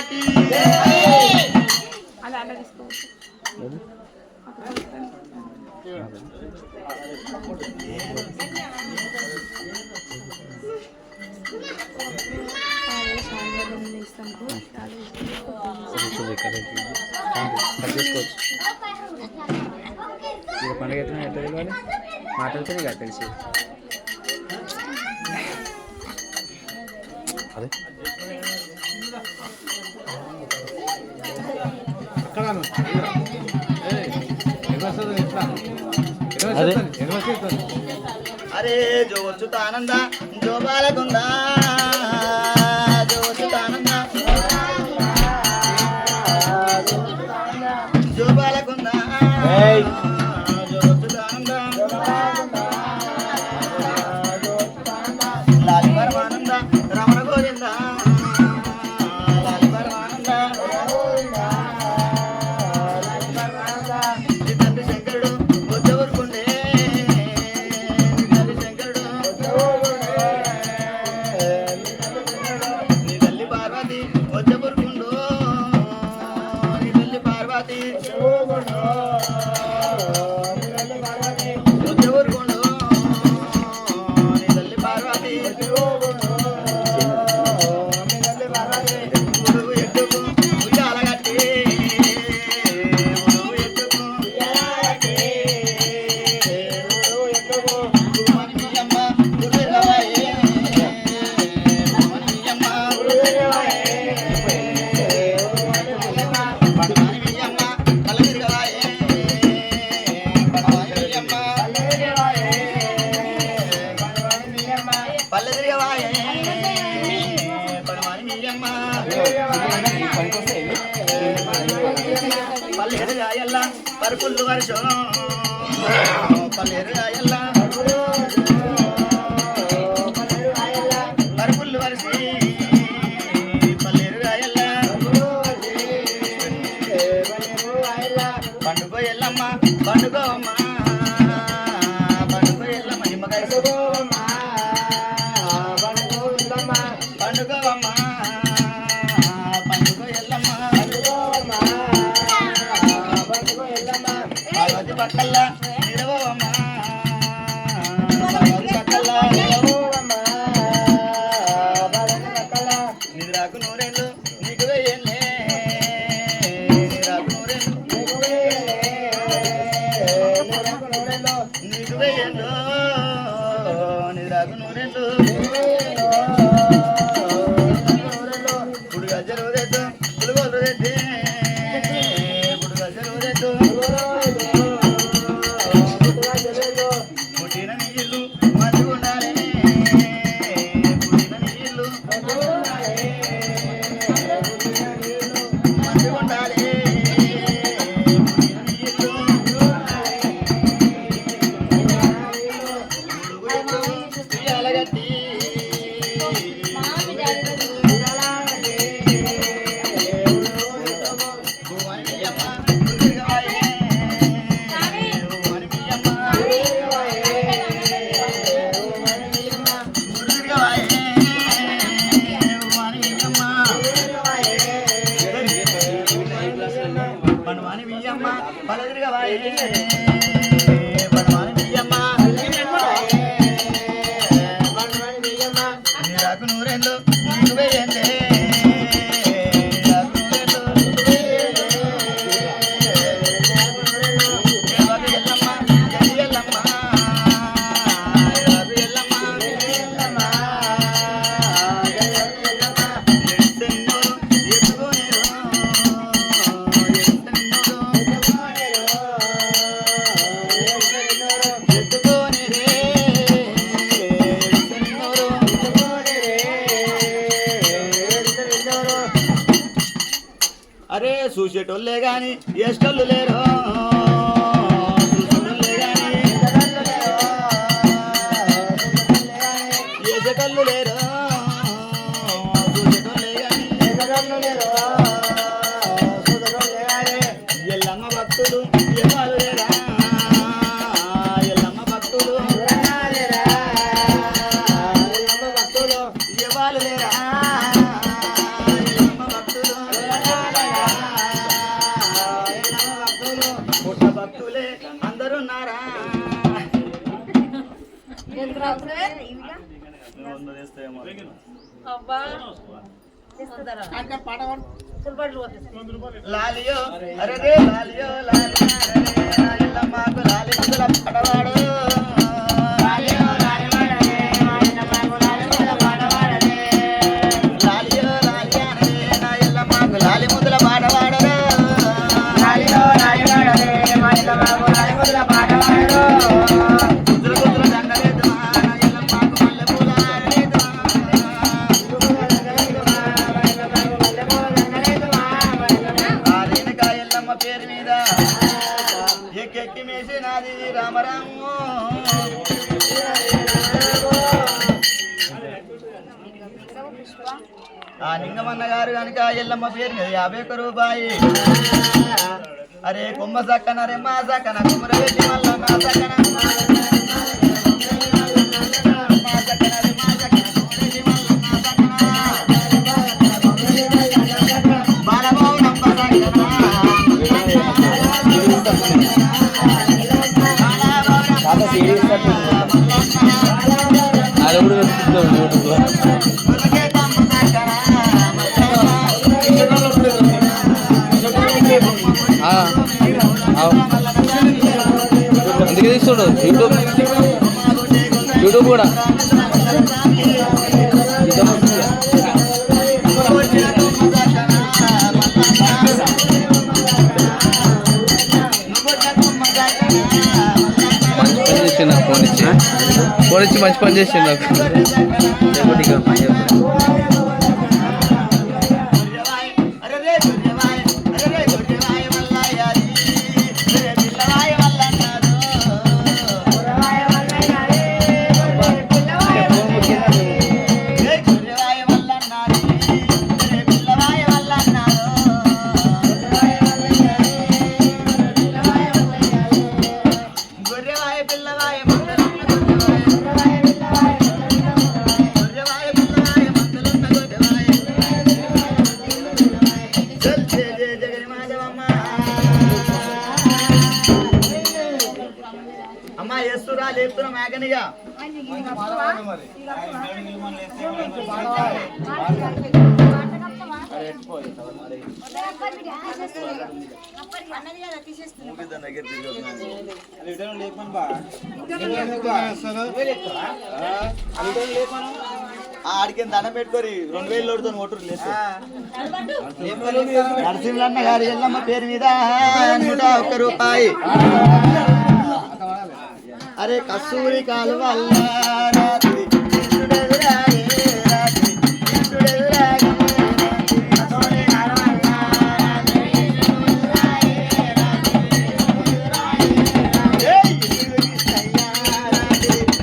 మాతాకి అలా అలా తీసుకోవచ్చు పండుగ అయితే ఎట్లా తెలియాలి మాట్లాడితేనే కదా తెలిసి అదే అరే జోచుతానంద జోబాలకుందా జోచుతానంద జోబాలకుందా జోచుతానంద లాలి పరమానంద రమణ గోవింద లాలి పరమానంద తండ్రి శంకరుడు వచ్చేవరకుండే తండ్రి శంకరుడు నీ తల్లి పార్వతి వచ్చేవరకుండు నీ తల్లి పార్వతి వచ్చేవరకుండు నీ తల్లి పార్వతి గురువు ఎట్టుకు ఉయ్యాల కట్టి గురువు ఎట్టుకు గురుమని మీ అమ్మ గురువెల్లవాయే గురుమని మీ అమ్మ గురువెల్లవాయే పడమని మీ అమ్మ కళ్ళ తిరగవాయే పడమని మీ అమ్మ పల్లె తిరగవాయే పడమని మీ అమ్మ పల్లెరు గాయల్ల పరుపుల్లు వర్షం పల్లెరు గాయల్ల పరుపుల్లు వర్షి పల్లెరు గాయల్ల పండుగ ఎల్లమ్మ పండుగ అమ్మ పండుగ ఎల్లమ్మ నిమ్మకాయ పండుగ అమ్మ పండుగ ఎల్లమ్మ పార్వతి పక్కల్ల నిలవమ్మ పార్వతి పక్కల్ల నిద్రాకు నూరేళ్ళు నీకు వేయలే నిద్రాకు నూరేళ్ళు నీకు వేయండు నిద్రాకు నూరేళ్ళు పుడుగా జరువురెద్దు పులుగోలు రెడ్డి పుడుగా జరువురెద్దు పుట్టిన నీ ఇల్లు మంచిగుండాలి పుట్టిన నీ ఇల్లు మంచిగుండాలి పుట్టిన నీ ఇల్లు ఉయ్యాలగట్టి భూమని మీ అమ్మ తిరగవాయే భూమని మీ అమ్మ తిరగవాయే భూమని మీ అమ్మ పడమని మీ అమ్మ పల్లె తిరగవాయే పడమని మీ అమ్మ నీరాకు నూరేళ్ళు నీకు వేయండి నీరాకు నూరేళ్ళు దేవత ఎల్లమ్మ జడి ఎల్లమ్మ దేవత ఎల్లమ్మ ఎడుతెన్నోరు ఎత్తుకోనేరు ఎత్తుకోనేరే అరే చూసేటోళ్ళే గాని ఎష్టోళ్ళు లేరు చూసేటోళ్ళే గాని ఎసటోళ్ళు లేరు చూసేటోళ్ళే గాని ఎల్లమ్మ భక్తులు ఎవరు లేరా ఎల్లమ్మ భక్తులు ఎవరు లేరా ఎల్లమ్మ భక్తులు లాలియో అరే రే లాలియో లాలియో నా ఎల్లమ్మకు లాలి ముద్దుల పడవాడు లాలియో లాలియో నా ఎల్లమ్మకు లాలి ముద్దుల పడవాడు లాలియో లాలియో నా ఎల్లమ్మకు లాలి ముద్దుల పడవాడు లాలియో లాలియో నా ఎల్లమ్మకు లాలి ముద్దుల పడవాడు కుదురు కుదురు దండలేదు నా ఎల్లమ్మకు మల్లె పూల లేదు ఎల్లమ్మ పేరు మీద ఎక్కెక్కి మేసినది రామరాము ఆ నింగమన్న గారు కనుక ఎల్లమ్మ పేరు మీద 51 రూపాయి అరే కొమ్మ సక్కన రెమ్మ సక్కన కుమర వెళ్ళి మల్ల నా సక్కన అందుకే తీసుకోడు యూట్యూబ్ కూడా నాకు ఫోన్ ఇచ్చి మంచి పని చేసిండు నాకు అమ్మా ఎస్తురా లేపుతున్నా మేకనిగా ఆడికి దండం పెట్టుకోరి 2000 లోడుతో ఓటరు లేదు నరసింహన్న గారి ఎల్లమ్మ పేరు మీద 101 రూపాయి అరే కస్తూరి కాలువల్ల రాత్రి